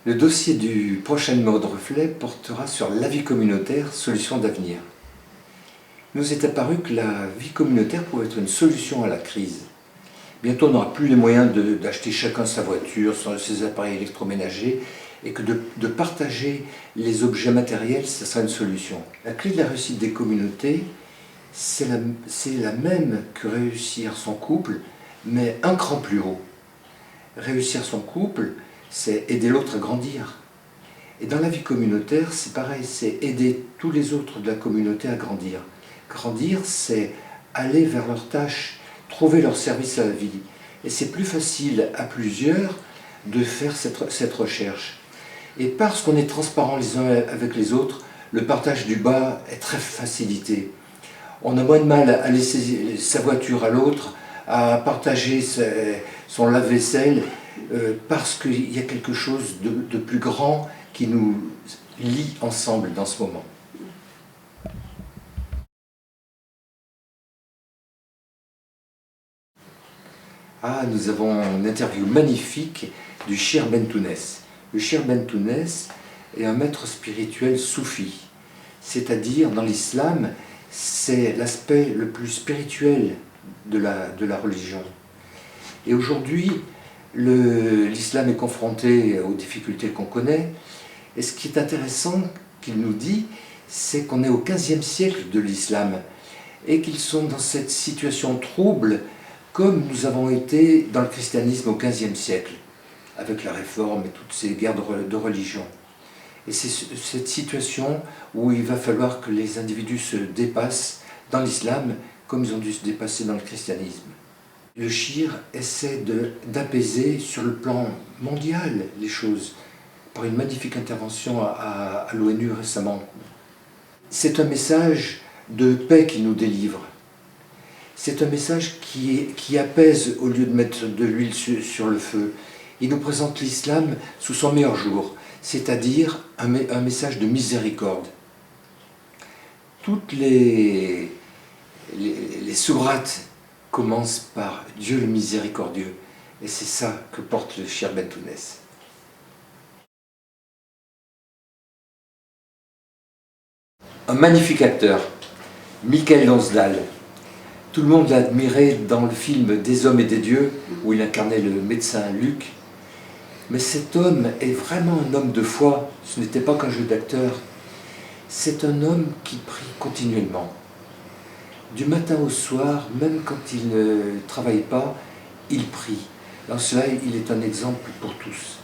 Le dossier du prochain numéro de Reflet portera sur la vie communautaire, solution d'avenir. Il nous est apparu que la vie communautaire pouvait être une solution à la crise. Bientôt, on n'aura plus les moyens d'acheter chacun sa voiture, ses appareils électroménagers, et que de partager les objets matériels, ce sera une solution. La clé de la réussite des communautés, c'est la même que réussir son couple, mais un cran plus haut. Réussir son couple, c'est aider l'autre à grandir. Et dans la vie communautaire, c'est pareil, c'est aider tous les autres de la communauté à grandir. Grandir, c'est aller vers leurs tâches, trouver leur service à la vie. Et c'est plus facile à plusieurs de faire cette recherche. Et parce qu'on est transparent les uns avec les autres, le partage du bas est très facilité. On a moins de mal à laisser sa voiture à l'autre, à partager son lave-vaisselle, parce qu'il y a quelque chose de plus grand qui nous lie ensemble dans ce moment. Ah, nous avons une interview magnifique du Cheikh Bentounès. Le Cheikh Bentounès est un maître spirituel soufi, c'est-à-dire dans l'islam, c'est l'aspect le plus spirituel de la religion. Et aujourd'hui, l'islam est confronté aux difficultés qu'on connaît, et ce qui est intéressant qu'il nous dit, c'est qu'on est au XVe siècle de l'islam, et qu'ils sont dans cette situation trouble, comme nous avons été dans le christianisme au XVe siècle, avec la réforme et toutes ces guerres de religion. Et c'est cette situation où il va falloir que les individus se dépassent dans l'islam comme ils ont dû se dépasser dans le christianisme. Le Shir essaie d'apaiser sur le plan mondial les choses par une magnifique intervention à l'ONU récemment. C'est un message de paix qui nous délivre. C'est un message qui apaise au lieu de mettre de l'huile sur le feu. Il nous présente l'islam sous son meilleur jour, c'est-à-dire un message de miséricorde. Toutes les sourates commencent par Dieu le miséricordieux, et c'est ça que porte le Cheikh Bentounès. Un magnifique acteur, Michael Lonsdal. Tout le monde l'a admiré dans le film Des hommes et des dieux, où il incarnait le médecin Luc. Mais cet homme est vraiment un homme de foi, ce n'était pas qu'un jeu d'acteur. C'est un homme qui prie continuellement. Du matin au soir, même quand il ne travaille pas, il prie. En cela, il est un exemple pour tous.